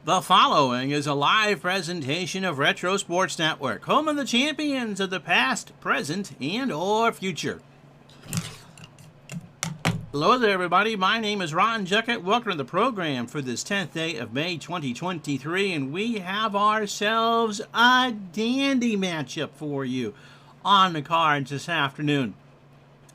The following is a live presentation of Retro Sports Network, home of the champions of the past, present, and or future. Hello there, everybody. My name is Ron Juckett. Welcome to the program for this 10th day of May 2023, and we have ourselves a dandy matchup for you on the cards this afternoon.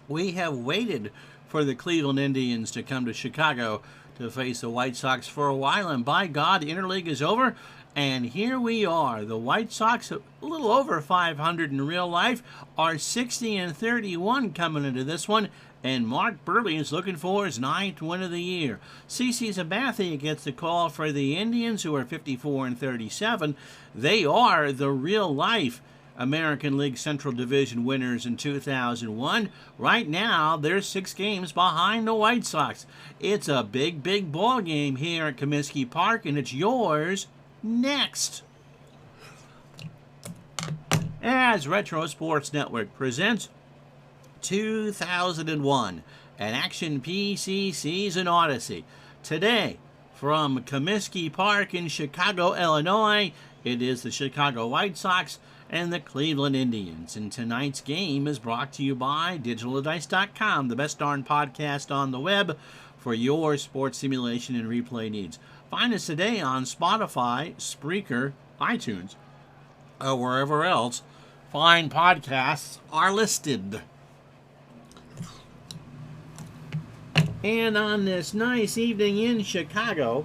We have waited for the Cleveland Indians to come to Chicago to face the White Sox for a while, and by God, the Interleague is over, and here we are. The White Sox, a little over 500 in real life, are 60-31 coming into this one, and Mark Buehrle is looking for his 9th win of the year. CC Sabathia gets the call for the Indians, who are 54-37. They are the real life American League Central Division winners in 2001. Right now, they're 6 games behind the White Sox. It's a big, big ball game here at Comiskey Park, and it's yours next. As Retro Sports Network presents 2001, an Action PC Season Odyssey. Today, from Comiskey Park in Chicago, Illinois, it is the Chicago White Sox and the Cleveland Indians. And tonight's game is brought to you by DigitalDice.com, the best darn podcast on the web for your sports simulation and replay needs. Find us today on Spotify, Spreaker, iTunes, or wherever else fine podcasts are listed. And on this nice evening in Chicago,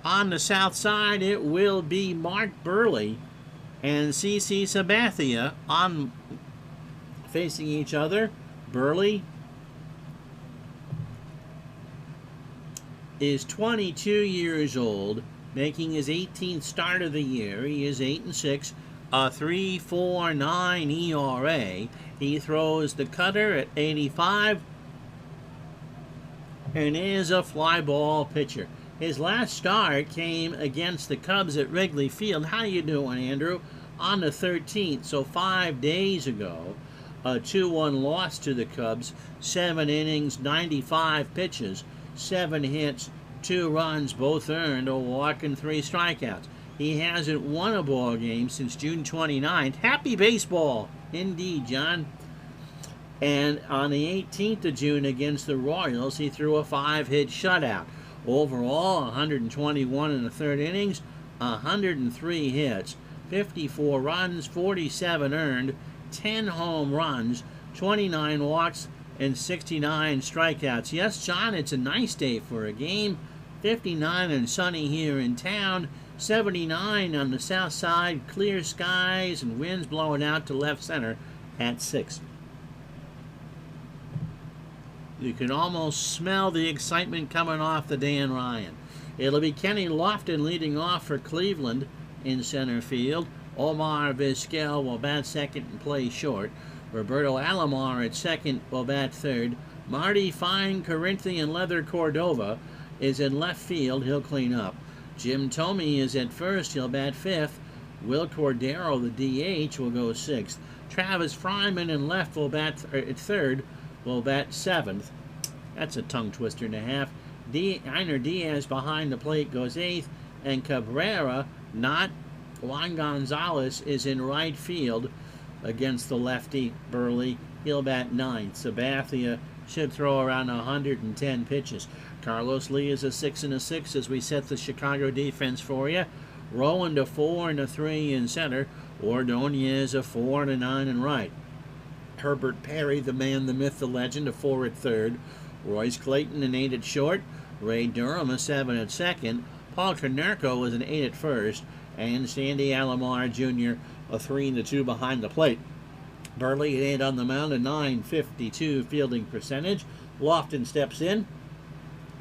on the south side, it will be Mark Buehrle and CC Sabathia on facing each other. Buehrle is 22 years old, making his 18th start of the year. He is 8-6, a 3.49 ERA. He throws the cutter at 85 and is a fly ball pitcher. His last start came against the Cubs at Wrigley Field. How you doing, Andrew? On the 13th, so 5 days ago, a 2-1 loss to the Cubs, 7 innings, 95 pitches, 7 hits, 2 runs, both earned, a walk and 3 strikeouts. He hasn't won a ball game since June 29th. Happy baseball, indeed, John. And on the 18th of June against the Royals, he threw a 5-hit shutout. Overall, 121 in the 3rd innings, 103 hits, 54 runs, 47 earned, 10 home runs, 29 walks, and 69 strikeouts. Yes, John, it's a nice day for a game. 59 and sunny here in town, 79 on the south side, clear skies and winds blowing out to left center at 6. You can almost smell the excitement coming off the Dan Ryan. It'll be Kenny Lofton leading off for Cleveland in center field. Omar Vizquel will bat second and play short. Roberto Alomar at second will bat third. Marty Fine Corinthian Leather Cordova is in left field. He'll clean up. Jim Thome is at first. He'll bat fifth. Will Cordero, the DH, will go sixth. Travis Fryman in left will bat at third. Will bat 7th. That's a tongue twister and a half. Einer Diaz behind the plate goes 8th. And Cabrera, not Juan Gonzalez, is in right field against the lefty Buehrle. He'll bat 9th. Sabathia should throw around 110 pitches. Carlos Lee is a 6-6 as we set the Chicago defense for you. Rowan to 4-3 in center. Ordonez a 4-9 in right. Herbert Perry, the man, the myth, the legend, a 4 at third. Royce Clayton, an 8 at short. Ray Durham, a 7 at second. Paul Konerko was an 8 at first. And Sandy Alomar Jr., a 3-2 behind the plate. Buehrle at 8 on the mound, a .952 fielding percentage. Lofton steps in,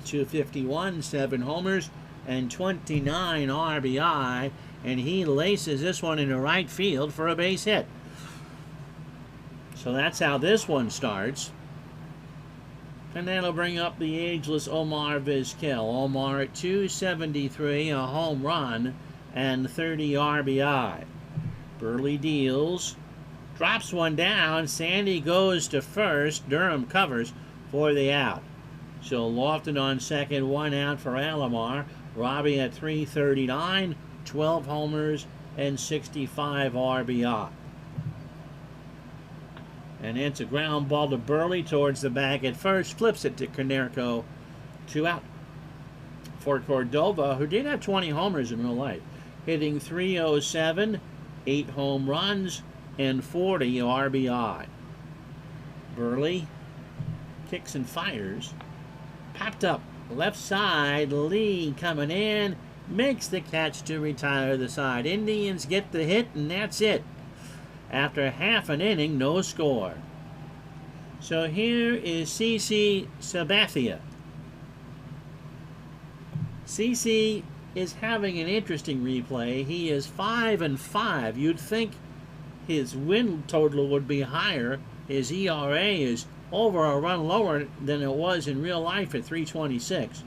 251, 7 homers, and 29 RBI. And he laces this one into right field for a base hit. So that's how this one starts. And that'll bring up the ageless Omar Vizquel. Omar at 273, a home run, and 30 RBI. Buehrle deals, drops one down. Sandy goes to first. Durham covers for the out. So Lofton on second, 1 out for Alomar. Robbie at 339, 12 homers, and 65 RBI. And it's a ground ball to Burley towards the bag at first. Flips it to Konerko. 2 out. For Cordova, who did have 20 homers in real life. Hitting .307, 8 home runs, and 40 RBI. Burley kicks and fires. Popped up. Left side. Lee coming in. Makes the catch to retire the side. Indians get the hit, and that's it. After half an inning, no score. So here is CC Sabathia. CC is having an interesting replay. He is 5-5. You'd think his win total would be higher. His ERA is over a run lower than it was in real life at 3.26.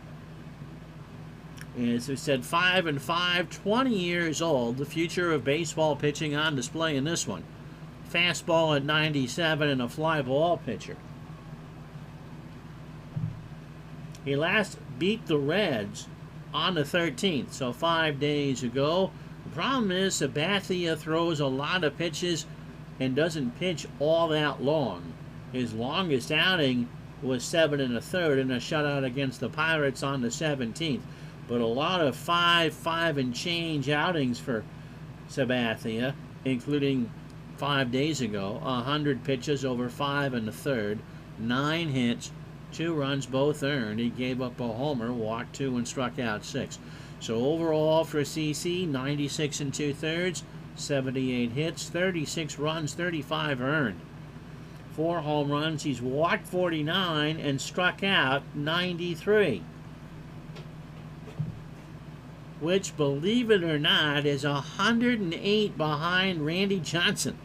As we said, 5-5, 20 years old. The future of baseball pitching on display in this one. Fastball at 97 and a fly ball pitcher. He last beat the Reds on the 13th, so 5 days ago. The problem is Sabathia throws a lot of pitches and doesn't pitch all that long. His longest outing was 7 1/3 in a shutout against the Pirates on the 17th. But a lot of 5 and change outings for Sabathia, including 5 days ago. 100 pitches over 5 1/3, 9 hits, 2 runs, both earned. He gave up a homer, walked 2, and struck out 6. So overall for CC, 96 2/3, 78 hits, 36 runs, 35 earned. 4 home runs. He's walked 49 and struck out 93. Which, believe it or not, is 108 behind Randy Johnson,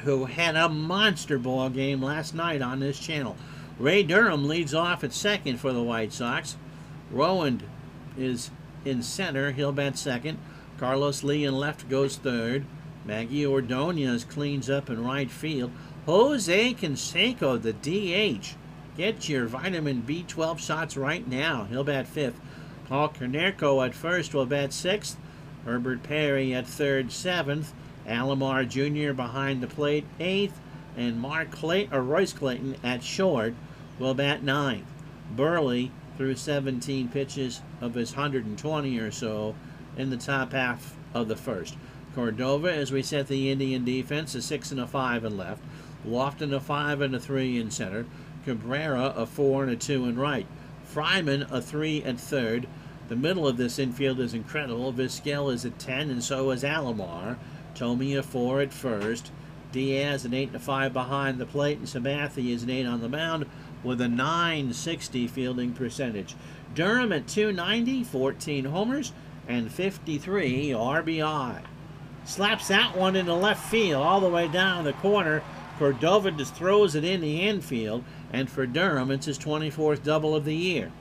who had a monster ball game last night on this channel. Ray Durham leads off at second for the White Sox. Rowan is in center. He'll bat second. Carlos Lee in left goes third. Maggie Ordonez cleans up in right field. Jose Canseco, the DH. Get your vitamin B12 shots right now. He'll bat fifth. Paul Konerko at first will bat sixth. Herbert Perry at third, seventh. Alomar Jr. behind the plate, eighth. And Royce Clayton at short will bat ninth. Burley threw 17 pitches of his 120 or so in the top half of the first. Cordova, as we said, the Indian defense, a 6 and a 5 in left. Lofton, a 5 and a 3 in center. Cabrera, a 4 and a 2 in right. Fryman, a 3 at third. The middle of this infield is incredible. Vizquel is at 10, and so is Alomar. Tomey, a 4 at first. Diaz, an 8 and a 5 behind the plate, and Sabathia is an 8 on the mound with a .960 fielding percentage. Durham at 290, 14 homers, and 53 RBI. Slaps that one into left field all the way down the corner. Cordova just throws it in the infield, and for Durham, it's his 24th double of the year.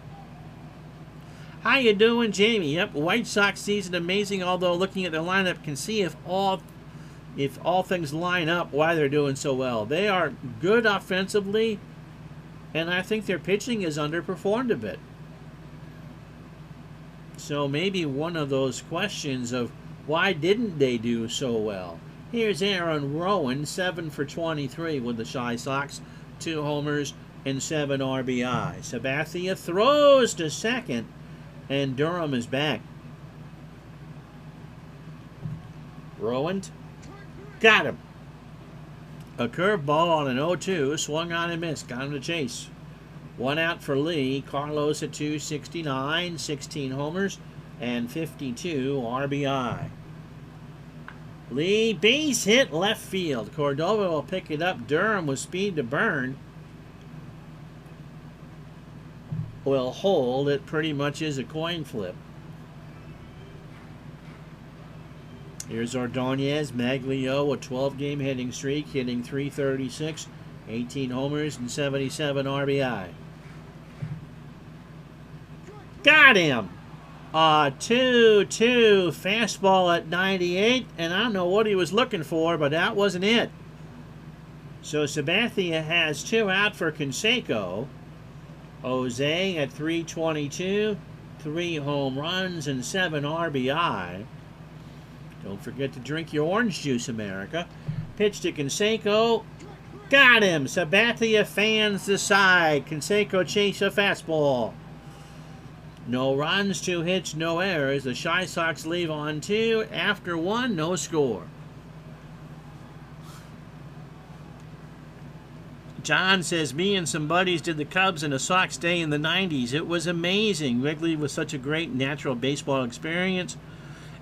How you doing, Jamie? Yep, White Sox season amazing, although looking at the lineup can see if all things line up why they're doing so well. They are good offensively, and I think their pitching has underperformed a bit. So maybe one of those questions of why didn't they do so well? Here's Aaron Rowan, 7 for 23 with the Chi Sox, 2 homers and 7 RBI. Sabathia throws to second, and Durham is back. Rowan got him. A curveball on an 0-2, swung on and missed, got him to chase. 1 out for Lee. Carlos at 269, 16 homers and 52 RBI. Lee, base hit left field. Cordova will pick it up. Durham with speed to burn will hold. It pretty much is a coin flip. Here's Ordonez. Maglio, a 12-game hitting streak, hitting .336, 18 homers and 77 RBI. Got him! 2-2 fastball at 98, and I don't know what he was looking for, but that wasn't it. So Sabathia has 2 out for Canseco. Jose at 322, 3 home runs and 7 RBI. Don't forget to drink your orange juice, America. Pitch to Canseco. Got him! Sabathia fans the side. Canseco chase a fastball. No runs, 2 hits, no errors. The Chi Sox leave on 2. After 1, no score. John says, me and some buddies did the Cubs and the Sox day in the 90s. It was amazing. Wrigley was such a great natural baseball experience.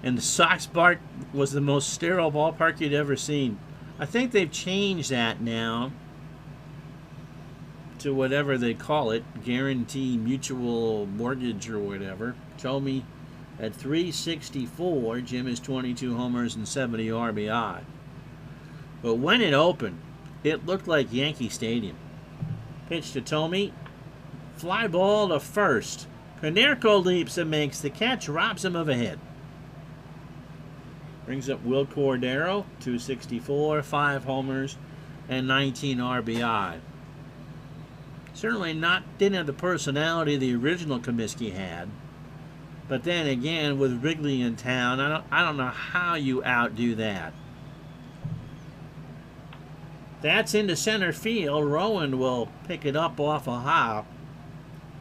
And the Sox Park was the most sterile ballpark you'd ever seen. I think they've changed that now to whatever they call it, guarantee mutual mortgage or whatever. Tommy at 364. Jim is 22 homers and 70 RBI. But when it opened, it looked like Yankee Stadium. Pitch to Tommy. Fly ball to first. Konerko leaps and makes the catch, robs him of a hit. Brings up Will Cordero, 264, 5 homers, and 19 RBI. Certainly didn't have the personality the original Comiskey had. But then again, with Wrigley in town, I don't know how you outdo that. That's into center field. Rowan will pick it up off a hop.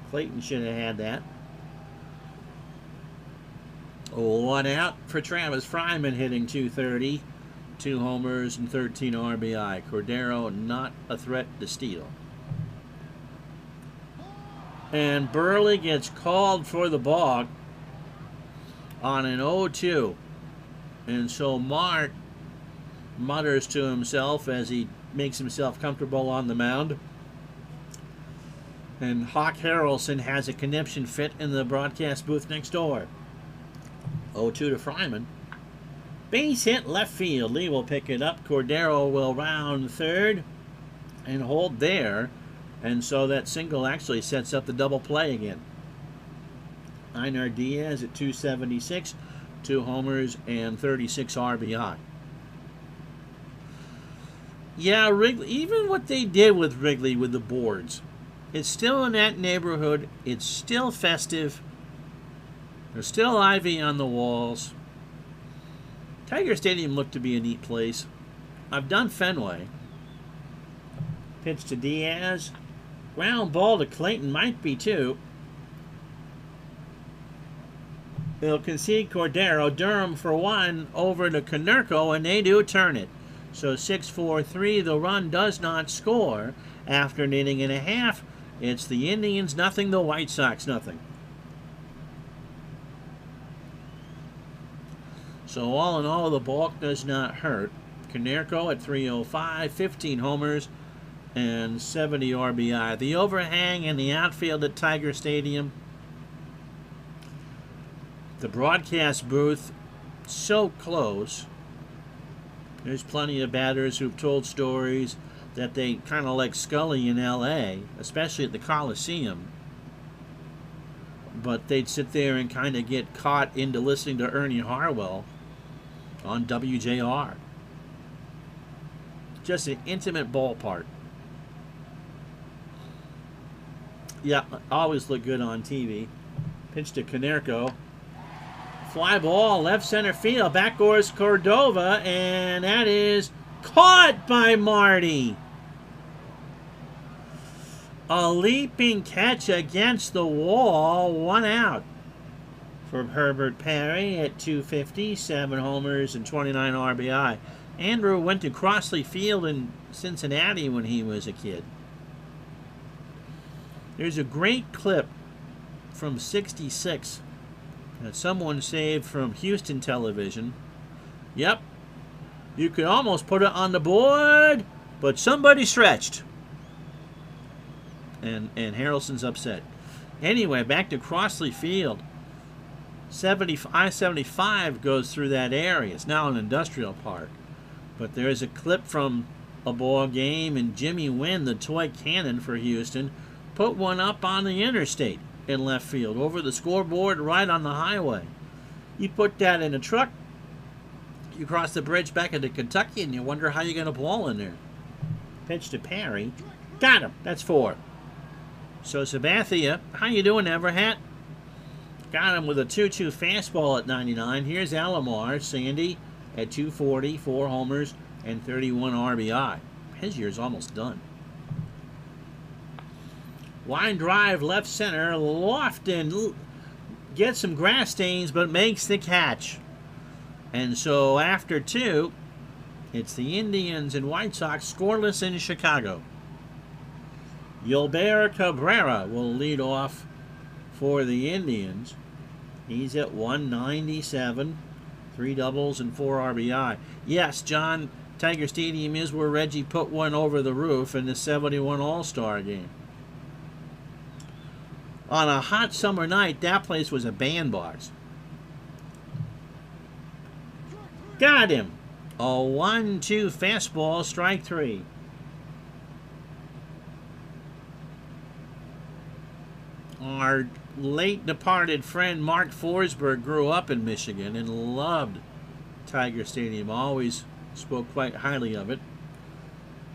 Clayton should have had that. 1 out for Travis Fryman, hitting .230, 2 homers and 13 RBI. Cordero not a threat to steal. And Burley gets called for the balk on an 0-2. And so Mark mutters to himself as he makes himself comfortable on the mound. And Hawk Harrelson has a conniption fit in the broadcast booth next door. 0-2 to Fryman. Base hit left field. Lee will pick it up. Cordero will round third and hold there. And so that single actually sets up the double play again. Einar Diaz at 276, 2 homers and 36 RBI. Yeah, Wrigley, even what they did with Wrigley with the boards, it's still in that neighborhood. It's still festive. There's still ivy on the walls. Tiger Stadium looked to be a neat place. I've done Fenway. Pitch to Diaz. Ground ball to Clayton, might be 2. They'll concede Cordero. Durham for 1 over to Konerko, and they do turn it. So 6-4-3, the run does not score. After an inning and a half, it's the Indians nothing, the White Sox nothing. So all in all, the balk does not hurt. Konerko at 305, 15 homers and 70 RBI. The overhang in the outfield at Tiger Stadium. The broadcast booth so close. There's plenty of batters who've told stories that they kind of like Scully in L.A., especially at the Coliseum. But they'd sit there and kind of get caught into listening to Ernie Harwell on WJR. Just an intimate ballpark. Yeah, always look good on TV. Pitch to Konerko. Fly ball, left center field. Backdoors Cordova, and that is caught by Marty. A leaping catch against the wall. 1 out for Herbert Perry at 250, 7 homers and 29 RBI. Andrew went to Crossley Field in Cincinnati when he was a kid. There's a great clip from '66 that someone saved from Houston television. Yep, you could almost put it on the board, but somebody stretched. And Harrelson's upset. Anyway, back to Crossley Field. I-75 goes through that area. It's now an industrial park. But there's a clip from a ball game, and Jimmy Wynn, the toy cannon for Houston, put one up on the interstate in left field, over the scoreboard, right on the highway. You put that in a truck, you cross the bridge back into Kentucky, and you wonder how you're going to ball in there. Pitch to Perry. Got him. That's 4. So Sabathia, how you doing, Everhat? Got him with a 2-2 fastball at 99. Here's Alomar, Sandy at 240, 4 homers, and 31 RBI. His year's almost done. Line drive, left center. Lofton gets some grass stains, but makes the catch. And so after 2, it's the Indians and White Sox scoreless in Chicago. Yolbert Cabrera will lead off for the Indians. He's at 197, 3 doubles and 4 RBI. Yes, John, Tiger Stadium is where Reggie put one over the roof in the 71 All-Star game. On a hot summer night, that place was a bandbox. Got him. A 1-2 fastball, strike 3. Our late departed friend Mark Forsberg grew up in Michigan and loved Tiger Stadium. Always spoke quite highly of it.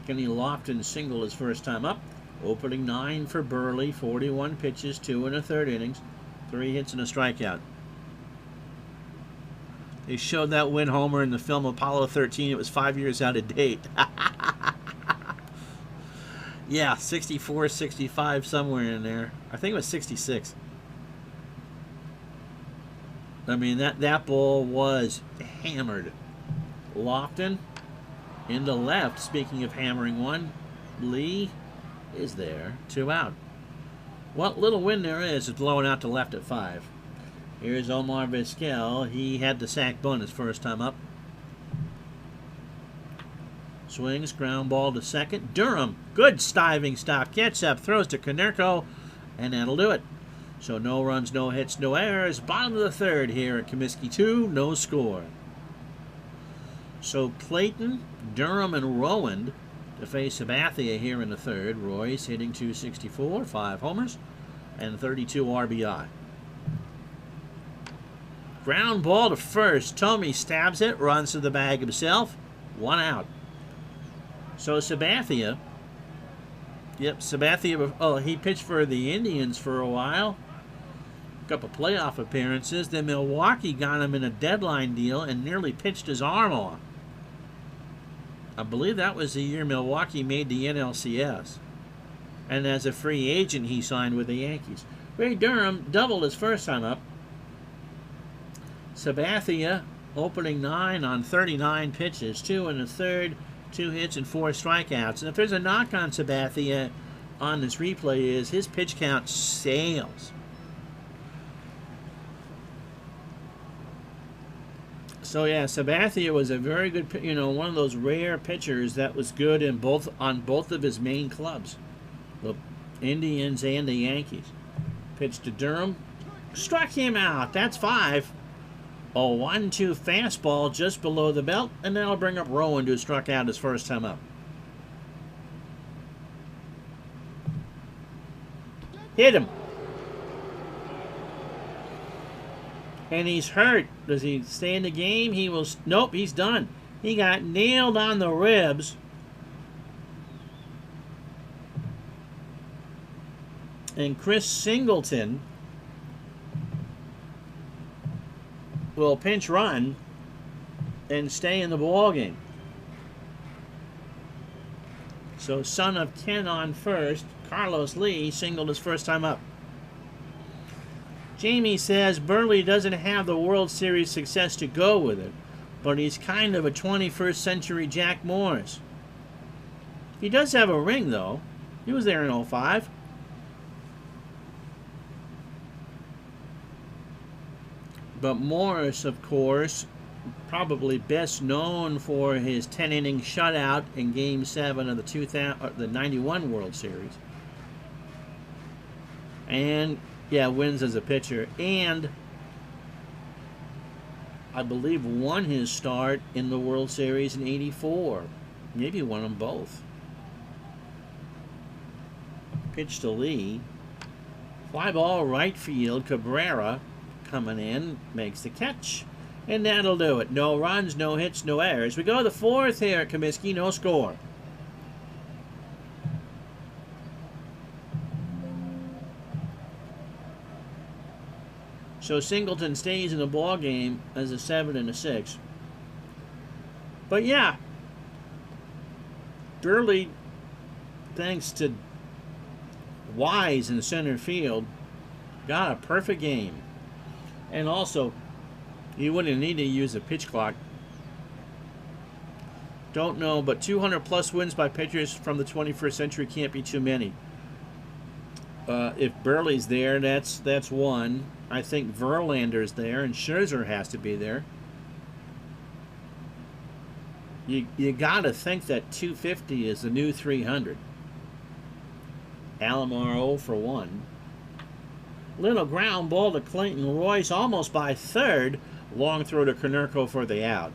Kenny Lofton singled his first time up. Opening 9 for Burley, 41 pitches, 2 1/3 innings, 3 hits and a strikeout. They showed that win homer in the film Apollo 13. It was 5 years out of date. Yeah, 64, 65, somewhere in there. I think it was 66. I mean, that ball was hammered. Lofton into left. Speaking of hammering one, Lee is there. 2 out. What little wind there is blowing out to left at 5. Here's Omar Vizquel. He had the sac bunt his first time up. Swings, ground ball to second. Durham, good stiving stop. Gets up, throws to Konerko, and that'll do it. So no runs, no hits, no errors. Bottom of the 3rd here at Comiskey 2, no score. So Clayton, Durham, and Rowand to face Sabathia here in the 3rd. Royce hitting 264, 5 homers, and 32 RBI. Ground ball to first. Tomey stabs it, runs to the bag himself. 1 out. So Sabathia, he pitched for the Indians for a while. A couple playoff appearances. Then Milwaukee got him in a deadline deal and nearly pitched his arm off. I believe that was the year Milwaukee made the NLCS. And as a free agent, he signed with the Yankees. Ray Durham doubled his first time up. Sabathia opening 9 on 39 pitches, 2 1/3, 2 hits and 4 strikeouts. And if there's a knock on Sabathia on this replay is his pitch count sails. So yeah, Sabathia was a very good, one of those rare pitchers that was good on both of his main clubs, the Indians and the Yankees. Pitch to Durham, struck him out. That's 5. A 1-2 fastball just below the belt, and that'll bring up Rowand, who struck out his first time up. Hit him. And he's hurt. Does he stay in the game? He will. Nope, he's done. He got nailed on the ribs. And Chris Singleton will pinch run and stay in the ball game. So son of Ken on first. Carlos Lee singled his first time up. Jamie says Burley doesn't have the World Series success to go with it, but he's kind of a 21st century Jack Morris. He does have a ring, though. He was there in 05. But Morris, of course, probably best known for his 10-inning shutout in Game 7 of the 91 World Series. And, yeah, wins as a pitcher. And I believe won his start in the World Series in 84. Maybe won them both. Pitch to Lee. Fly ball right field. Cabrera coming in, makes the catch, and that'll do it. No runs, no hits, no errors. We go to the 4th here at Comiskey, no score. So Singleton stays in the ball game as a 7 and a 6. But yeah, Burley, thanks to Wise in center field, got a perfect game. And also, you wouldn't need to use a pitch clock. Don't know, but 200 plus wins by pitchers from the 21st century can't be too many. If Burley's there, that's one. I think Verlander's there, and Scherzer has to be there. You gotta think that 250 is the new 300. Alomar 0 for 1. Little ground ball to Clayton Royce, almost by third. Long throw to Konerko for the out.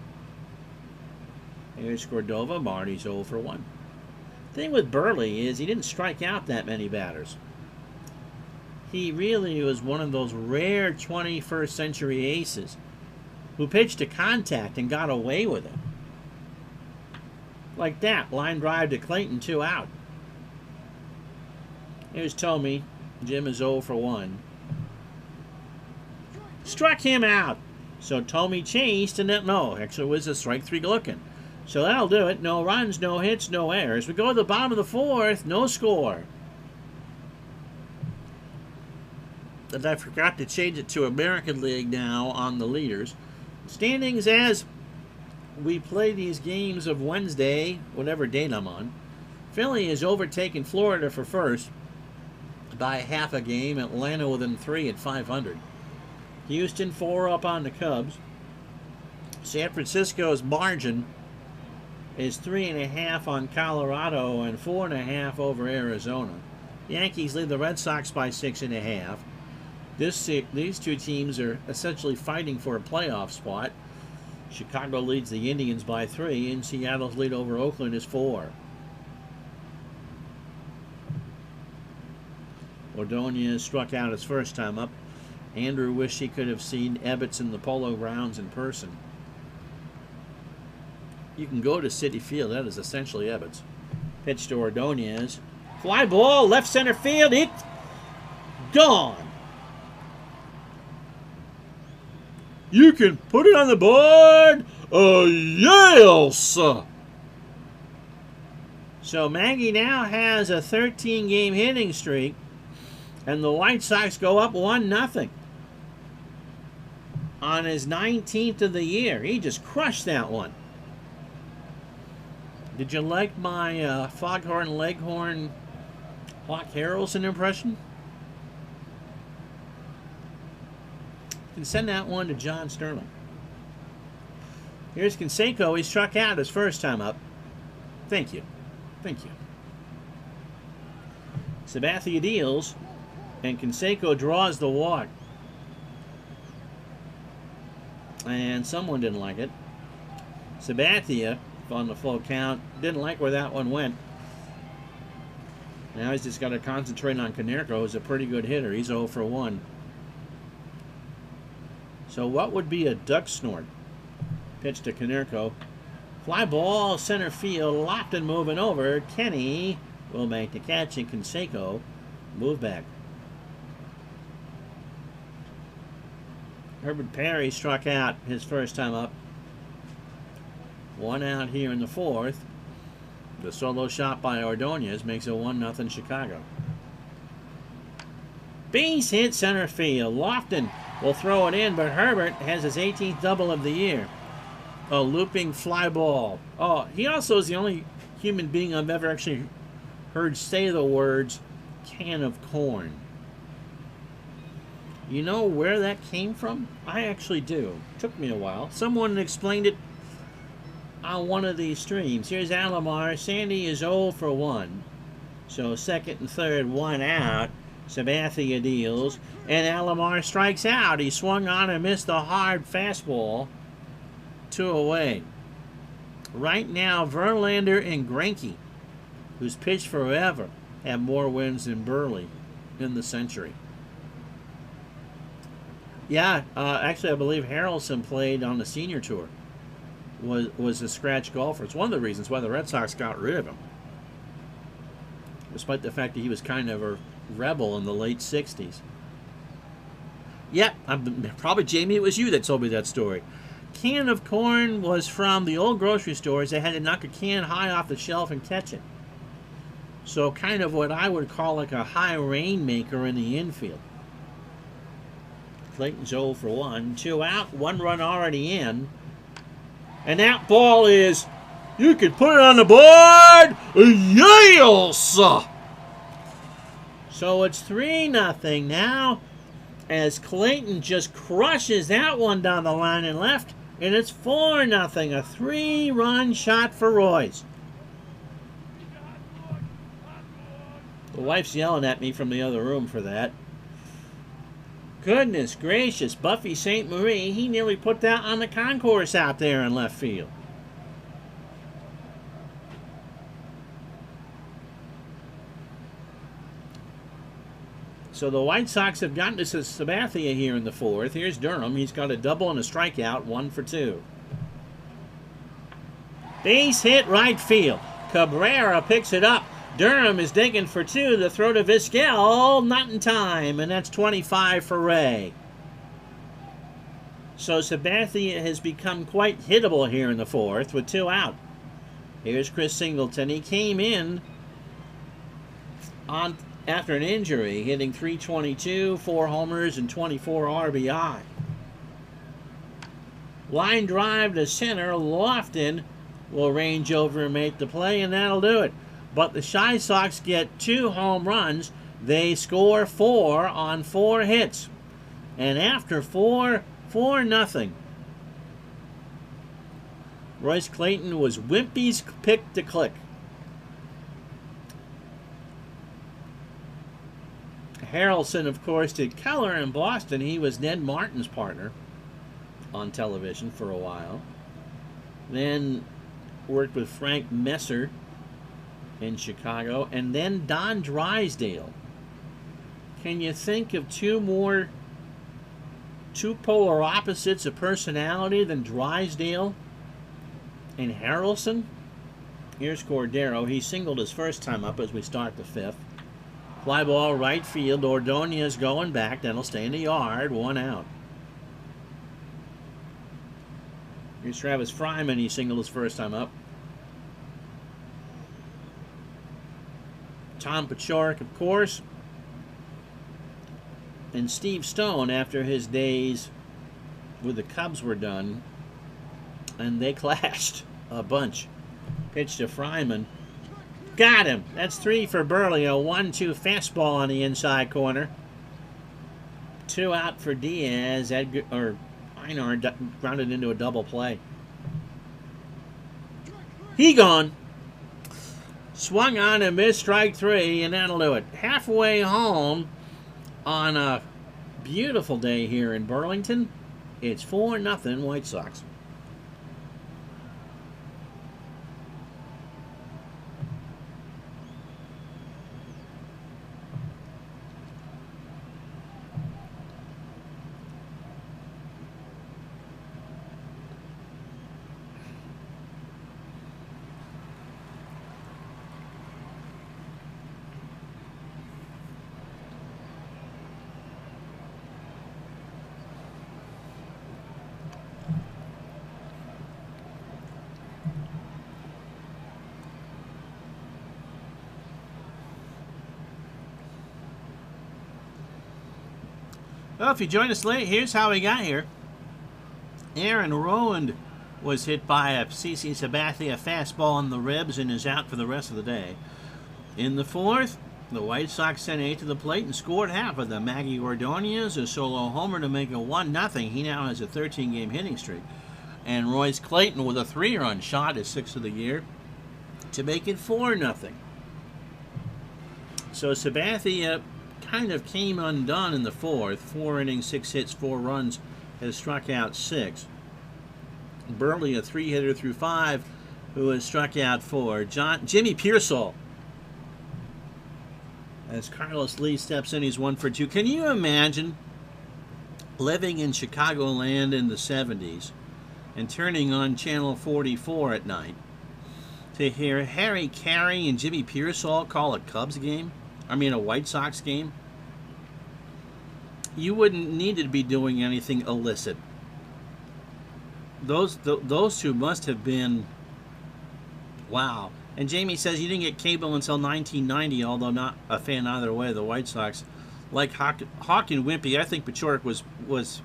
Here's Cordova. Marty's 0 for 1. Thing with Burley is he didn't strike out that many batters. He really was one of those rare 21st century aces who pitched to contact and got away with it. Like that. Line drive to Clayton, 2 out. Here's Tomey. Jim is 0 for 1. Struck him out. So Tomey chased, and no, actually it was a strike 3 looking. So that'll do it. No runs, no hits, no errors. We go to the bottom of the 4th. No score. And I forgot to change it to American League now on the leaders. Standings as we play these games of Wednesday, whatever date I'm on. Philly has overtaken Florida for first by half a game. Atlanta within 3 at 500. Houston 4 up on the Cubs. San Francisco's margin is 3.5 on Colorado and 4.5 over Arizona. Yankees lead the Red Sox by 6.5. These two teams are essentially fighting for a playoff spot. Chicago leads the Indians by 3, and Seattle's lead over Oakland is 4. Ordonez struck out his first time up. Andrew wished he could have seen Ebbets in the Polo Grounds in person. You can go to Citi Field. That is essentially Ebbets. Pitch to Ordonez. Fly ball, left center field. It's gone. You can put it on the board. Yes. So Maggie now has a 13-game hitting streak, and the White Sox go up 1-0 on his 19th of the year. He just crushed that one. Did you like my Foghorn Leghorn Hawk Harrelson impression? You can send that one to John Sterling. Here's Canseco. He struck out his first time up. Thank you. Thank you. Sabathia deals, and Canseco draws the walk. And someone didn't like it. Sabathia, on the full count, didn't like where that one went. Now he's just got to concentrate on Konerko, who's a pretty good hitter. He's 0 for 1. So what would be a duck snort? Pitch to Konerko. Fly ball, center field, Lofton moving over. Kenny will make the catch, and Canseco move back. Herbert Perry struck out his first time up. 1 out here in the 4th. The solo shot by Ordonez makes it 1-0 Chicago. Base hit center field. Lofton will throw it in, but Herbert has his 18th double of the year. A looping fly ball. Oh, he also is the only human being I've ever actually heard say the words can of corn. You know where that came from? I actually do. Took me a while. Someone explained it on one of these streams. Here's Alomar. Sandy is 0 for 1. So second and third, 1 out. Sabathia deals. And Alomar strikes out. He swung on and missed a hard fastball. 2 away. Right now, Verlander and Greinke, who's pitched forever, have more wins than Burley in the century. Yeah, actually, I believe Harrelson played on the senior tour. Was a scratch golfer. It's one of the reasons why the Red Sox got rid of him. Despite the fact that he was kind of a rebel in the late 60s. Yep, probably Jamie, it was you that told me that story. Can of corn was from the old grocery stores. They had to knock a can high off the shelf and catch it. So kind of what I would call like a high rainmaker in the infield. Clayton's 0 for 1. 2 out, 1 run already in. And that ball is, you could put it on the board. Yes! So it's 3-0 now as Clayton just crushes that one down the line and left. And it's 4-0, a 3-run shot for Royce. The wife's yelling at me from the other room for that. Goodness gracious, Buffy St. Marie, he nearly put that on the concourse out there in left field. So the White Sox have gotten to Sabathia here in the 4th. Here's Durham. He's got a double and a strikeout, 1 for 2. Base hit right field. Cabrera picks it up. Durham is digging for 2. The throw to Vizquel, not in time, and that's 25 for Ray. So Sabathia has become quite hittable here in the 4th with 2 out. Here's Chris Singleton. He came in on after an injury, hitting .322, 4 homers, and 24 RBI. Line drive to center. Lofton will range over and make the play, and that'll do it. But the Chi Sox get 2 home runs. They score 4 on 4 hits. And after 4-0. Royce Clayton was Wimpy's pick to click. Harrelson, of course, did color in Boston. He was Ned Martin's partner on television for a while. Then worked with Frank Messer in Chicago, and then Don Drysdale. Can you think of two polar opposites of personality than Drysdale and Harrelson? Here's Cordero. He singled his first time up as we start the 5th. Fly ball right field. Ordonez going back. That'll stay in the yard. 1 out. Here's Travis Fryman. He singled his first time up. Tom Paciorek, of course. And Steve Stone, after his days with the Cubs were done. And they clashed a bunch. Pitch to Fryman. Got him. That's 3 for Burley. A 1-2 fastball on the inside corner. 2 out for Diaz. Einar grounded into a double play. He gone. Swung on and missed strike 3, and that'll do it. Halfway home on a beautiful day here in Burlington. It's 4-0 White Sox. Well, if you joined us late, here's how we got here. Aaron Rowand was hit by a CC Sabathia fastball in the ribs and is out for the rest of the day. In the 4th, the White Sox sent 8 to the plate and scored half of them. Maggie Ordonez, a solo homer to make it 1-0. He now has a 13-game hitting streak. And Royce Clayton with a 3-run shot, his 6th of the year, to make it 4-0. So Sabathia kind of came undone in the 4th. 4 innings, 6 hits, 4 runs, has struck out 6. Burley, a 3-hitter through 5, who has struck out 4. Jimmy Pearsall, as Carlos Lee steps in, he's 1 for 2. Can you imagine living in Chicagoland in the 70s and turning on Channel 44 at night to hear Harry Carey and Jimmy Pearsall call a Cubs game? I mean, a White Sox game? you wouldn't need to be doing anything illicit. Those two must have been, wow. And Jamie says you didn't get cable until 1990, although not a fan either way of the White Sox. Like Hawk and Wimpy, I think Paciorek was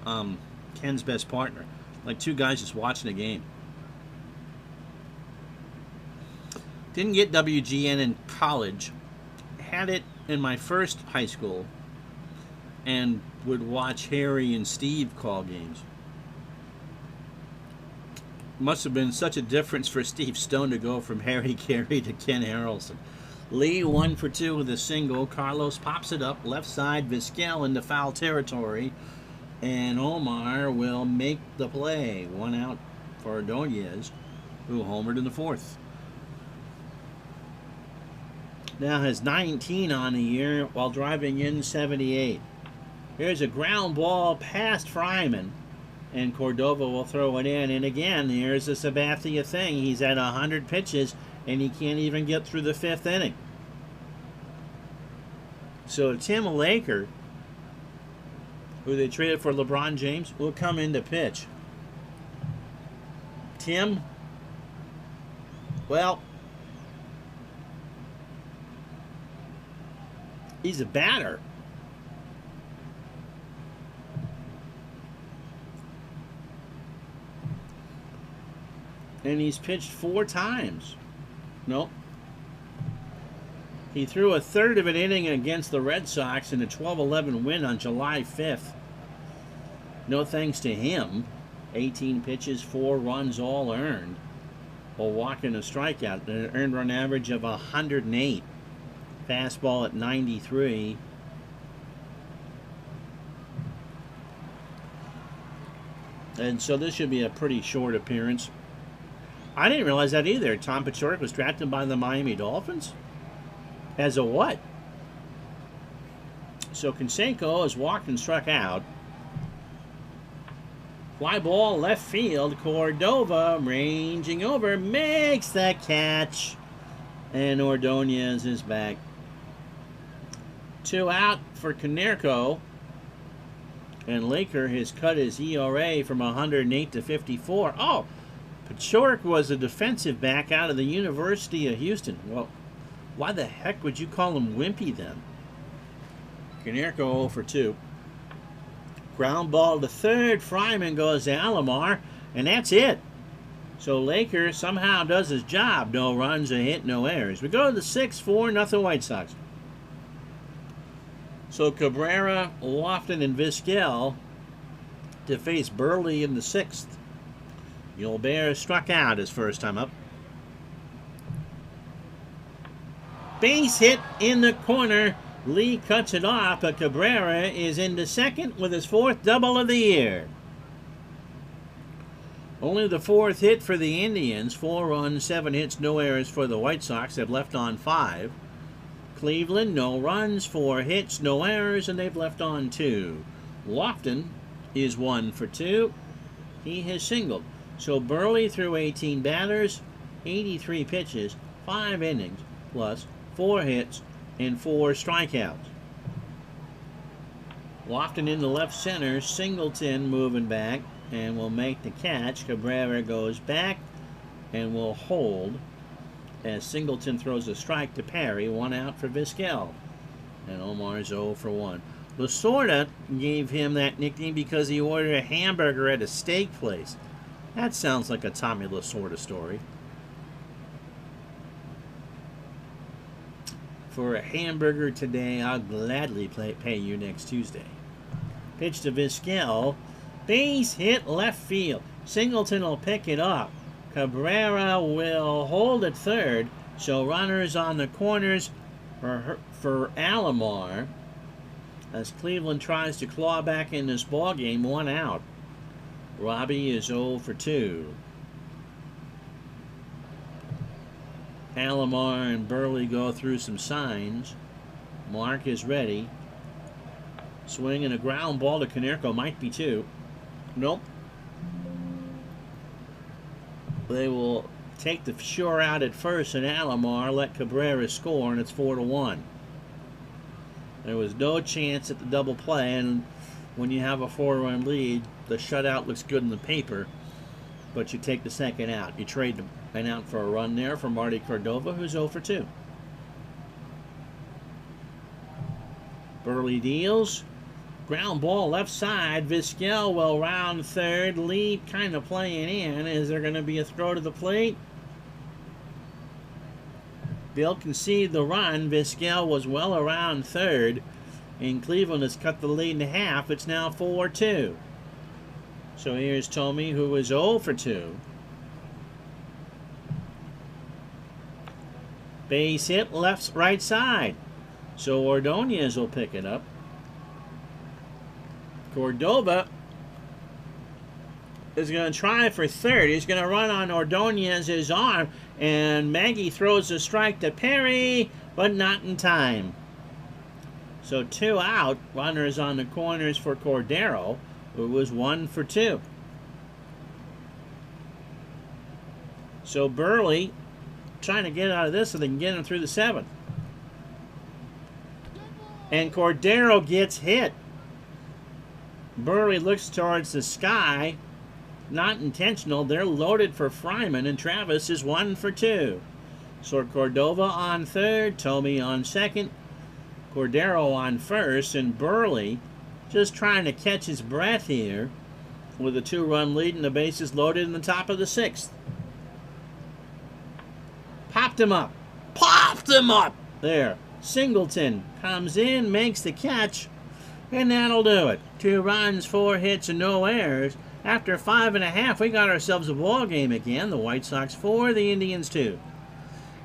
Ken's best partner. Like two guys just watching a game. Didn't get WGN in college. Had it in my first high school. And would watch Harry and Steve call games. Must have been such a difference for Steve Stone to go from Harry Carey to Ken Harrelson. Lee 1 for 2 with a single. Carlos pops it up left side. Vizquel into foul territory. And Omar will make the play. 1 out for Ordonez, who homered in the fourth. Now has 19 on the year while driving in 78. Here's a ground ball past Fryman. And Cordova will throw it in. And again, here's the Sabathia thing. He's at 100 pitches, and he can't even get through the 5th inning. So Tim Laker, who they traded for LeBron James, will come in to pitch. Tim, well, he's a batter. And he's pitched 4 times. Nope. He threw a third of an inning against the Red Sox in a 12-11 win on July 5th. No thanks to him. 18 pitches, 4 runs all earned. A walk and a strikeout. An earned run average of 108. Fastball at 93. And so this should be a pretty short appearance. I didn't realize that either. Tom Paciorek was drafted by the Miami Dolphins? As a what? So Canseco is walked and struck out. Fly ball left field. Cordova ranging over. Makes the catch. And Ordonez is back. 2 out for Canerco. And Laker has cut his ERA from 108 to 54. Oh! Paciorek was a defensive back out of the University of Houston. Well, why the heck would you call him Wimpy then? Canerco 0 for 2. Ground ball to third. Fryman goes to Alomar, and that's it. So Laker somehow does his job. No runs, a hit, no errors. We go to the 6th, 4-0 White Sox. So Cabrera, Lofton, and Vizquel to face Burley in the 6th. Gilbert struck out his first time up. Base hit in the corner. Lee cuts it off, but Cabrera is into second with his 4th double of the year. Only the 4th hit for the Indians. 4 runs, 7 hits, no errors for the White Sox. They've left on 5. Cleveland, no runs, 4 hits, no errors, and they've left on 2. Lofton is 1 for 2. He has singled. So Burley threw 18 batters, 83 pitches, 5 innings, plus 4 hits and 4 strikeouts. Lofton in the left center, Singleton moving back and will make the catch. Cabrera goes back and will hold as Singleton throws a strike to Perry. 1 out for Vizquel. And Omar's 0 for 1. Lasorda gave him that nickname because he ordered a hamburger at a steak place. That sounds like a Tommy Lasorda story. For a hamburger today, I'll gladly pay you next Tuesday. Pitch to Vizquel. Base hit left field. Singleton will pick it up. Cabrera will hold at third. So runners on the corners for Alomar as Cleveland tries to claw back in this ballgame. 1 out. Robbie is 0 for 2. Alomar and Burley go through some signs. Mark is ready. Swing and a ground ball to Canerco. Might be 2. Nope. They will take the sure out at first, and Alomar let Cabrera score, and it's 4-1. There was no chance at the double play, and when you have a 4-run lead, the shutout looks good in the paper, but you take the second out. You trade an out for a run there for Marty Cordova, who's 0 for 2. Burley deals. Ground ball left side. Vizquel will round third. Lead kind of playing in. Is there going to be a throw to the plate? They'll concede the run. Vizquel was well around third. And Cleveland has cut the lead in half. It's now 4-2. So here's Tommy, who is 0 for 2. Base hit right side. So Ordonez will pick it up. Cordova is going to try for third. He's going to run on Ordonez's arm. And Maggie throws a strike to Perry, but not in time. So 2 out. Runners on the corners for Cordero, who was 1 for 2. So Burley trying to get out of this so they can get him through the 7th. And Cordero gets hit. Burley looks towards the sky. Not intentional. They're loaded for Fryman, and Travis is 1 for 2. So Cordova on third, Tommy on second, Cordero on first, and Burley just trying to catch his breath here with a 2-run lead and the bases loaded in the top of the 6th. Popped him up. Popped him up! There. Singleton comes in, makes the catch, and that'll do it. 2 runs, 4 hits, and no errors. After 5.5, we got ourselves a ball game again. The White Sox 4, the Indians 2.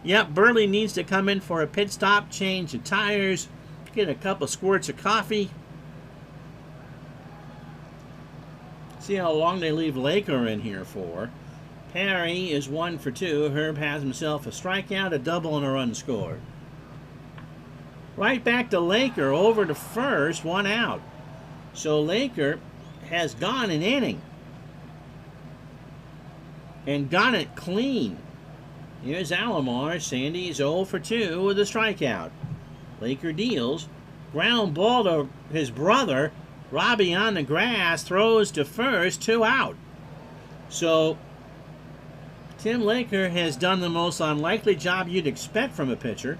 Yep, Burley needs to come in for a pit stop, change the tires, get a couple squirts of coffee. See how long they leave Laker in here for. Perry is 1 for 2. Herb has himself a strikeout, a double, and a run scored. Right back to Laker, over to first, 1 out. So Laker has gone an inning and got it clean. Here's Alomar. Sandy's 0 for 2 with a strikeout. Laker deals. Ground ball to his brother. Robbie on the grass, throws to first, 2 out. So Tim Laker has done the most unlikely job you'd expect from a pitcher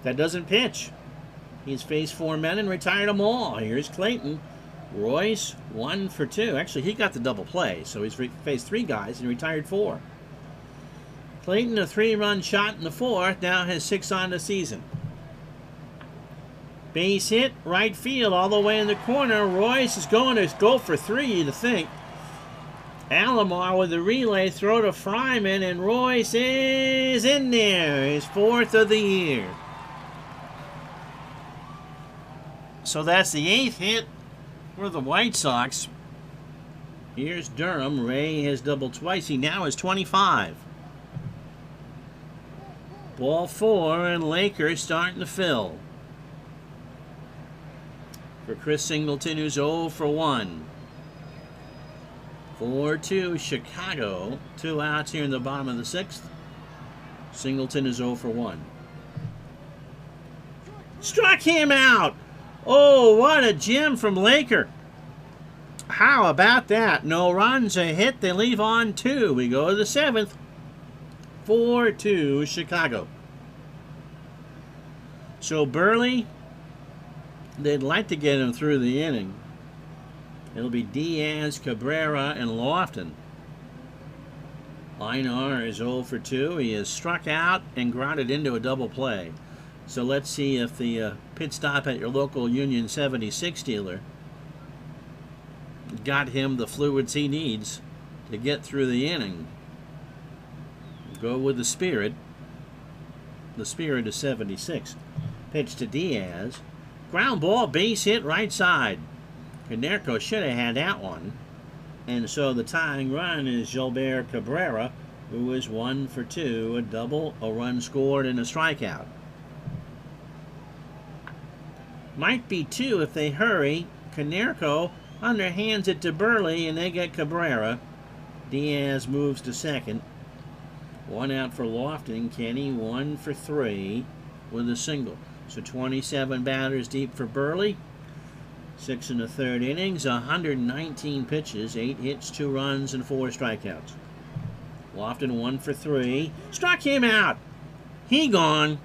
that doesn't pitch. He's faced 4 men and retired them all. Here's Clayton. Royce, 1 for 2. Actually, he got the double play, so he's faced 3 guys and retired 4. Clayton, a 3-run shot in the 4th, now has 6 on the season. Base hit, right field, all the way in the corner. Royce is going to go for 3, you'd think. Alomar with the relay, throw to Fryman, and Royce is in there. His 4th of the year. So that's the 8th hit for the White Sox. Here's Durham. Ray has doubled twice. He now is 25. Ball 4, and Lakers starting to fill. For Chris Singleton, who's 0 for 1. 4-2 Chicago. 2 outs here in the bottom of the 6th. Singleton is 0 for 1. Struck him out! Oh, what a gem from Laker. How about that? No runs, a hit. They leave on 2. We go to the 7th. 4-2 Chicago. So Burley, they'd like to get him through the inning. It'll be Diaz, Cabrera, and Lofton. Einar is 0 for 2. He is struck out and grounded into a double play. So let's see if the pit stop at your local Union 76 dealer got him the fluids he needs to get through the inning. Go with the Spirit. The Spirit is 76. Pitch to Diaz. Ground ball, base hit, right side. Canerco should have had that one. And so the tying run is Gilbert Cabrera, who is 1 for 2, a double, a run scored, and a strikeout. Might be 2 if they hurry. Canerco underhands it to Burley, and they get Cabrera. Diaz moves to second. 1 out for Lofton. Kenny 1 for 3 with a single. So 27 batters deep for Burley. 6 1/3 innings, 119 pitches, 8 hits, 2 runs, and 4 strikeouts. Lofton 1 for 3. Struck him out. He gone.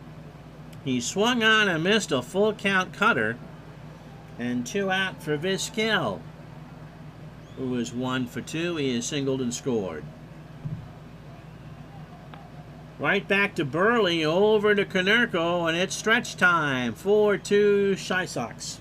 He swung on and missed a full count cutter. And 2 out for Vizquel, who is 1 for 2. He is singled and scored. Right back to Burley, over to Konerko, and it's stretch time. 4-2 Shy Sox.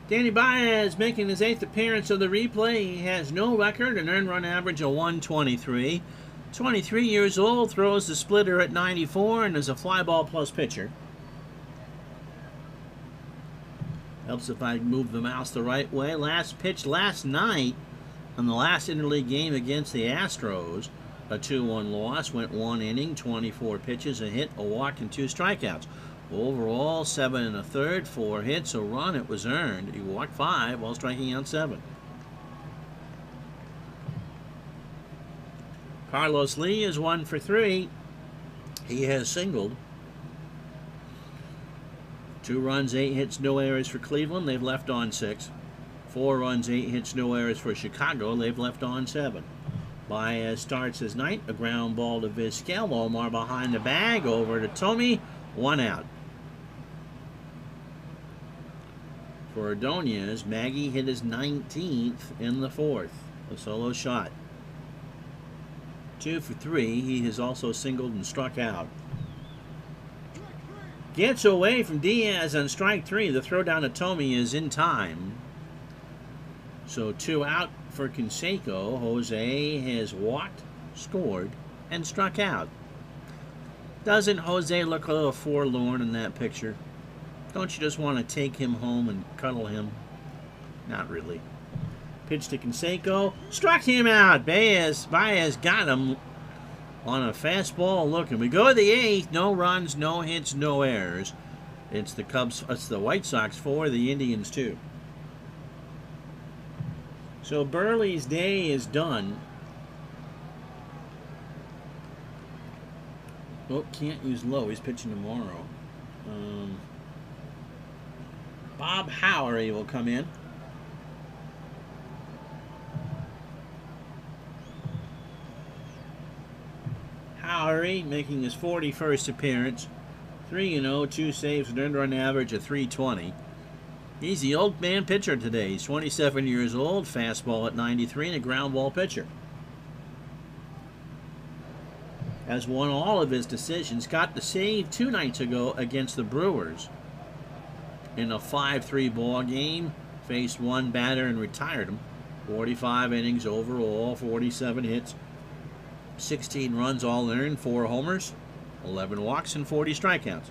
Danny Baez making his 8th appearance of the replay. He has no record, an earned run average of 123. 23 years old, throws the splitter at 94, and is a fly ball plus pitcher. Helps if I move the mouse the right way. Last pitch last night in the last interleague game against the Astros. A 2-1 loss, went 1 inning, 24 pitches, a hit, a walk, and 2 strikeouts. Overall, 7 1/3, 4 hits, a run. It was earned. He walked 5 while striking out 7. Carlos Lee is 1 for 3. He has singled. 2 runs, 8 hits, no errors for Cleveland. They've left on 6. 4 runs, 8 hits, no errors for Chicago. They've left on 7. Baez starts his night. A ground ball to Vizquel. Omar behind the bag. Over to Tommy. 1 out. For Ordonez, Maggie hit his 19th in the 4th. A solo shot. 2 for 3. He has also singled and struck out. Gets away from Diaz on strike 3. The throw down to Tommy is in time. So 2 out for Canseco. Jose has walked, scored, and struck out. Doesn't Jose look a little forlorn in that picture? Don't you just want to take him home and cuddle him? Not really. Pitch to Canseco. Struck him out. Baez got him on a fastball looking. We go to the 8th. No runs, no hits, no errors. It's the White Sox 4, the Indians 2. So Burley's day is done. Oh, can't use low. He's pitching tomorrow. Bob Howery will come in. Howery making his 41st appearance. 3-0, 2 saves, an earned run average of 320. He's the old man pitcher today. He's 27 years old, fastball at 93, and a ground ball pitcher. Has won all of his decisions. Got the save 2 nights ago against the Brewers in a 5-3 ball game. Faced 1 batter and retired him. 45 innings overall, 47 hits, 16 runs all earned, 4 homers, 11 walks, and 40 strikeouts.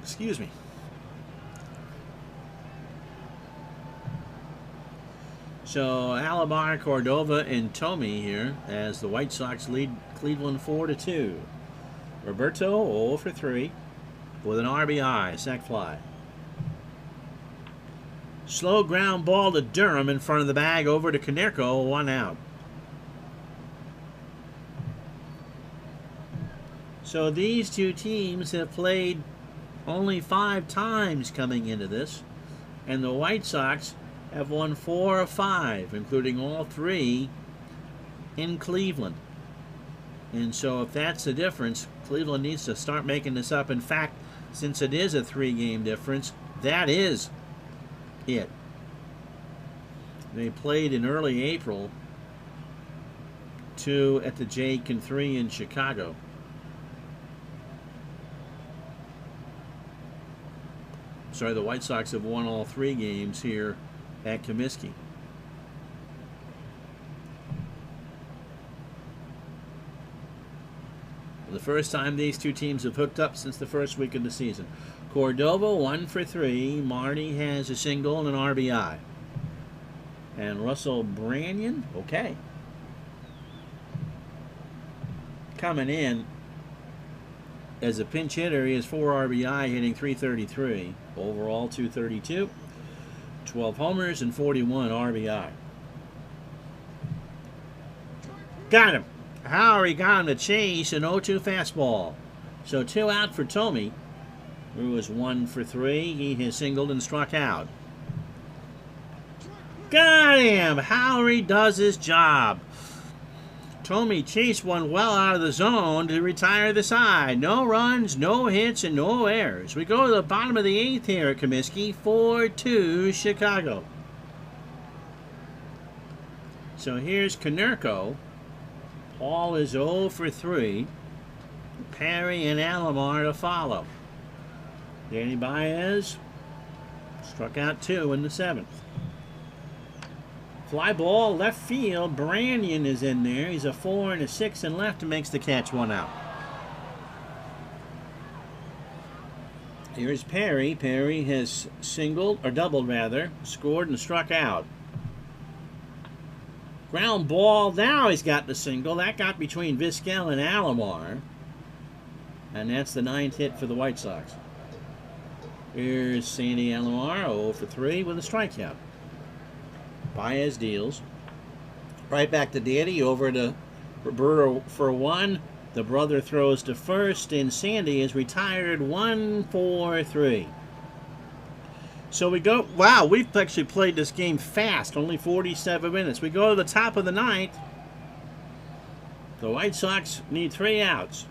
Excuse me. So Alomar, Cordova, and Tommy here as the White Sox lead Cleveland 4-2. Roberto 0 for 3 with an RBI, sac fly. Slow ground ball to Durham in front of the bag, over to Konerko, 1 out. So these two teams have played only 5 times coming into this, and the White Sox have won 4 of 5, including all 3 in Cleveland. And so if that's the difference, Cleveland needs to start making this up. In fact, since it is a 3-game difference, that is it. They played in early April, 2 at the Jake and 3 in Chicago. Sorry, the White Sox have won all 3 games here at Comiskey. The first time these two teams have hooked up since the first week of the season. Cordova 1 for 3. Marty has a single and an RBI. And Russell Branyan, okay. Coming in as a pinch hitter, he has 4 RBI, hitting .333. Overall, .232. 12 homers and 41 RBI. Got him. However, he got him to chase an 0-2 fastball. So 2 out for Tommy, who was 1 for 3. He has singled and struck out. Got him! However, does his job. Tommy chased one well out of the zone to retire the side. No runs, no hits, and no errors. We go to the bottom of the 8th here at Comiskey. 4-2 Chicago. So here's Konerko. Paul is 0 for 3. Perry and Alomar to follow. Danny Baez struck out 2 in the 7th. Fly ball, left field. Branyan is in there. He's a 4 and a 6 and left and makes the catch, 1 out. Here's Perry. Perry has singled, or doubled rather, scored and struck out. Ground ball, now he's got the single. That got between Vizquel and Alomar. And that's the 9th hit for the White Sox. Here's Sandy Alomar, 0 for 3 with a strikeout. Baez deals. Right back to Danny, over to Roberto for 1. The brother throws to first, and Sandy is retired 1 for 3. So we go, wow, we've actually played this game fast, only 47 minutes. We go to the top of the 9th. The White Sox need 3 outs.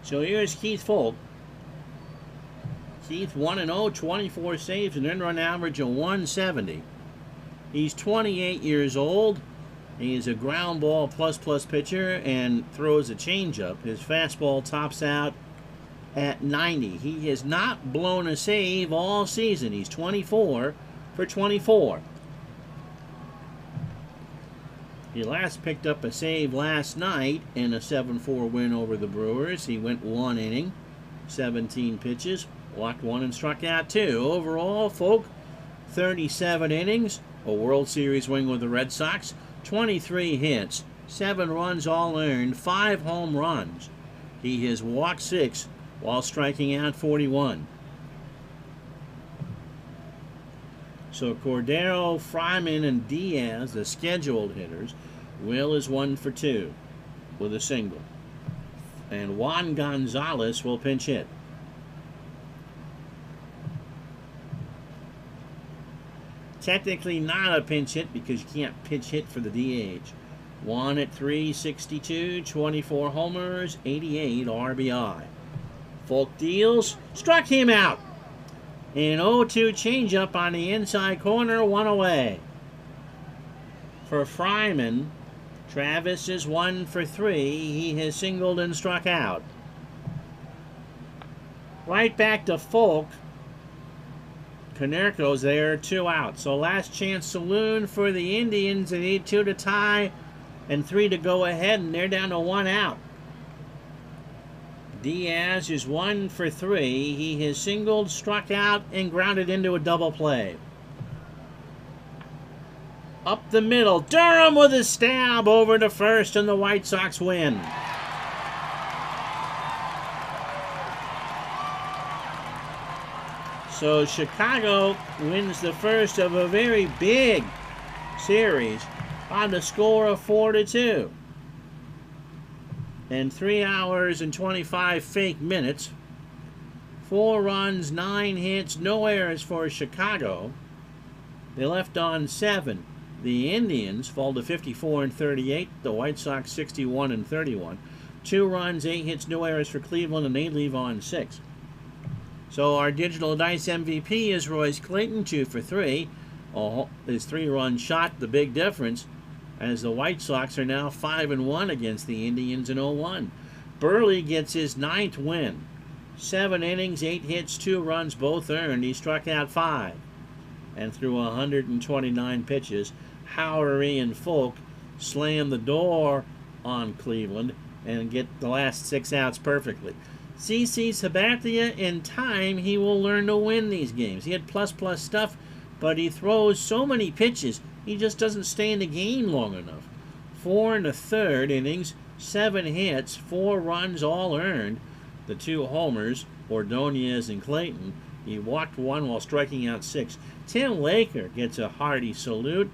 So here's Keith Folk. Keith 1-0, 24 saves, and an run average of 170. He's 28 years old. He's a ground ball plus pitcher and throws a changeup. His fastball tops out at 90. He has not blown a save all season. He's 24 for 24. He last picked up a save last night in a 7-4 win over the Brewers. He went 1 inning, 17 pitches, walked 1 and struck out 2. Overall, Folk, 37 innings, a World Series win with the Red Sox, 23 hits, 7 runs all earned, 5 home runs. He has walked 6 while striking out 41. So Cordero, Fryman, and Diaz, the scheduled hitters. Will is 1 for 2 with a single. And Juan Gonzalez will pinch hit. Technically not a pinch hit because you can't pinch hit for the DH. Juan at .362, 24 homers, 88 RBI. Folk deals, struck him out. An 0-2 changeup on the inside corner, 1 away. For Fryman, Travis is 1 for 3. He has singled and struck out. Right back to Folk. Konerko's there, 2 out. So last chance saloon for the Indians. They need 2 to tie and 3 to go ahead, and they're down to 1 out. Diaz is 1 for 3. He has singled, struck out, and grounded into a double play. Up the middle, Durham with a stab over to first, and the White Sox win. So Chicago wins the first of a very big series on the score of 4-2. In 3 hours and 25 fake minutes. 4 runs, 9 hits, no errors for Chicago. They left on 7. The Indians fall to 54 and 38. The White Sox 61 and 31. 2 runs, 8 hits, no errors for Cleveland, and they leave on 6. So our digital dice MVP is Royce Clayton, 2 for 3. His 3-run shot, the big difference, as the White Sox are now 5-1 against the Indians in 0-1. Burley gets his 9th win. 7 innings, 8 hits, 2 runs, both earned. He struck out 5. and threw 129 pitches. Howery and Folk slam the door on Cleveland and get the last 6 outs perfectly. CC Sabathia, in time, he will learn to win these games. He had plus stuff, but he throws so many pitches, he just doesn't stay in the game long enough. 4 1/3 innings, 7 hits, 4 runs all earned. The 2 homers, Ordonez and Clayton. He walked 1 while striking out 6. Tim Laker gets a hearty salute.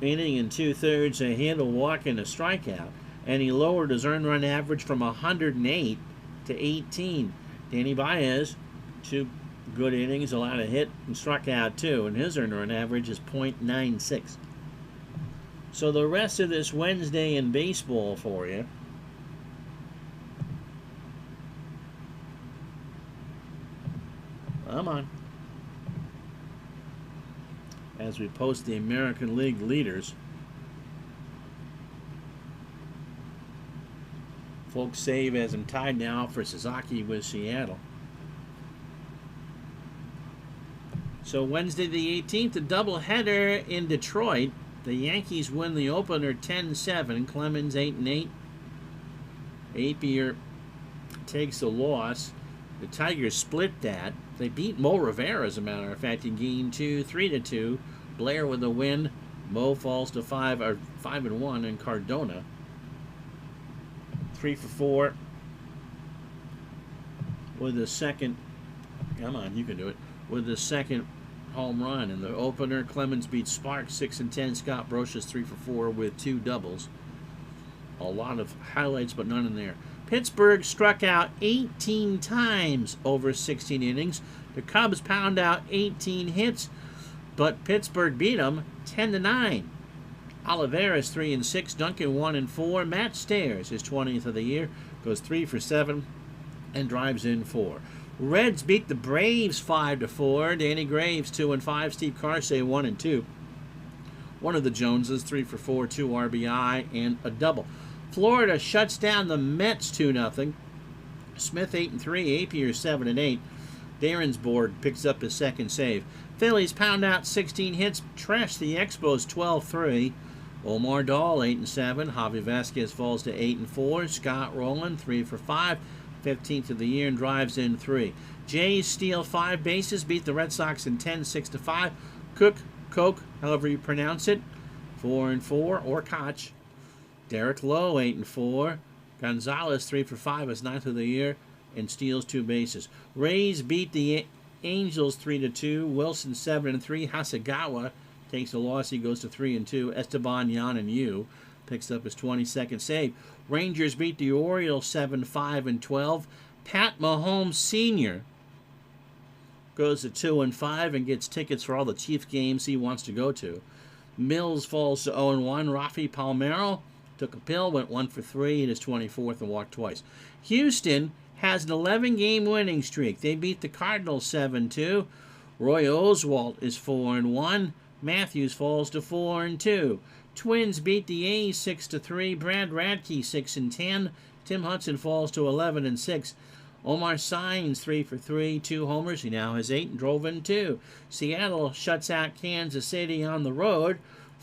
Inning and 2/3, a hit, a walk, and a strikeout. And he lowered his earned run average from 108 to 18. Danny Baez, 2 good innings, allowed a hit, and struck out 2. And his earned run average is .96. So the rest of this Wednesday in baseball for you. Come on. As we post the American League leaders. Folks save as I'm tied now for Sasaki with Seattle. So Wednesday the 18th, a doubleheader in Detroit. The Yankees win the opener 10-7. Clemens 8-8. Apier takes a loss. The Tigers split that. They beat Mo Rivera, as a matter of fact, in game 2, 3-2. Blair with a win. Mo falls to 5-1, and Cardona 3-4 with the second. Come on, you can do it. With the second home run in the opener. Clemens beats Sparks 6-10. Scott Brocious 3-4 with 2 doubles. A lot of highlights, but none in there. Pittsburgh struck out 18 times over 16 innings. The Cubs pound out 18 hits, but Pittsburgh beat them 10-9. Olivares 3-6, Duncan 1-4. Matt Stairs, his 20th of the year, goes 3 for 7 and drives in 4. Reds beat the Braves 5-4. Danny Graves 2-5. Steve Carsey 1-2. One of the Joneses 3 for 4, 2 RBI and a double. Florida shuts down the Mets 2-0. Smith 8-3. Apier 7-8. Darrensbourg picks up his second save. Phillies pound out 16 hits, trash the Expos 12-3. Omar Dahl 8-7. Javi Vasquez falls to 8-4. Scott Rowland 3 for 5. 15th of the year and drives in 3. Jays steal 5 bases, beat the Red Sox in 10, 6-5. Coke, however you pronounce it, 4-4, or Koch. Derek Lowe 8-4. Gonzalez 3 for 5 as 9th of the year and steals 2 bases. Rays beat the Angels 3-2. Wilson 7-3. Hasegawa takes a loss. He goes to 3-2. Esteban Yaninu picks up his 22nd save. Rangers beat the Orioles 7-5-12. Pat Mahomes Sr. goes to 2-5 and gets tickets for all the Chief games he wants to go to. Mills falls to 0-1. Rafi Palmeiro took a pill, went 1 for 3 in his 24th and walked twice. Houston has an 11-game winning streak. They beat the Cardinals 7-2. Roy Oswalt is 4-1. Matthews falls to 4-2. Twins beat the A's 6-3. Brad Radke 6-10. Tim Hudson falls to 11-6. Omar Sainz 3 for 3, 2 homers. He now has 8 and drove in 2. Seattle shuts out Kansas City on the road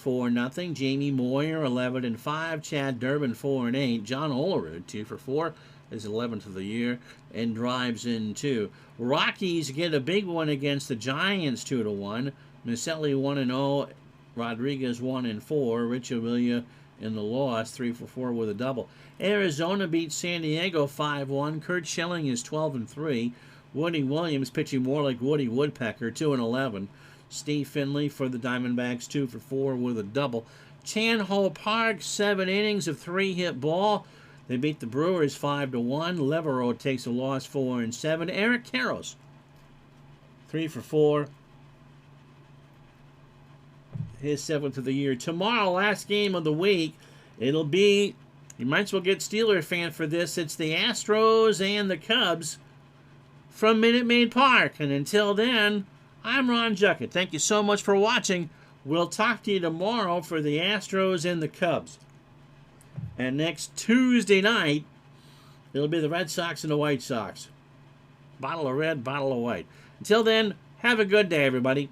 4-0. Jamie Moyer 11-5. Chad Durbin 4-8. John Olerud 2 for 4. His 11th of the year and drives in 2. Rockies get a big one against the Giants 2-1. Maselli 1-0. Rodriguez 1-4. Rich Amelia in the loss 3 for 4 with a double. Arizona beats San Diego 5-1. Kurt Schilling is 12-3. Woody Williams pitching more like Woody Woodpecker 2-11. Steve Finley for the Diamondbacks 2 for 4 with a double. Chan Ho Park 7 innings of 3-hit ball. They beat the Brewers 5-1. Leverot takes a loss 4-7. Eric Karros 3 for 4. His 7th of the year. Tomorrow, last game of the week, it'll be, you might as well get Steeler fan for this, it's the Astros and the Cubs from Minute Maid Park. And until then, I'm Ron Juckett. Thank you so much for watching. We'll talk to you tomorrow for the Astros and the Cubs. And next Tuesday night, it'll be the Red Sox and the White Sox. Bottle of red, bottle of white. Until then, have a good day, everybody.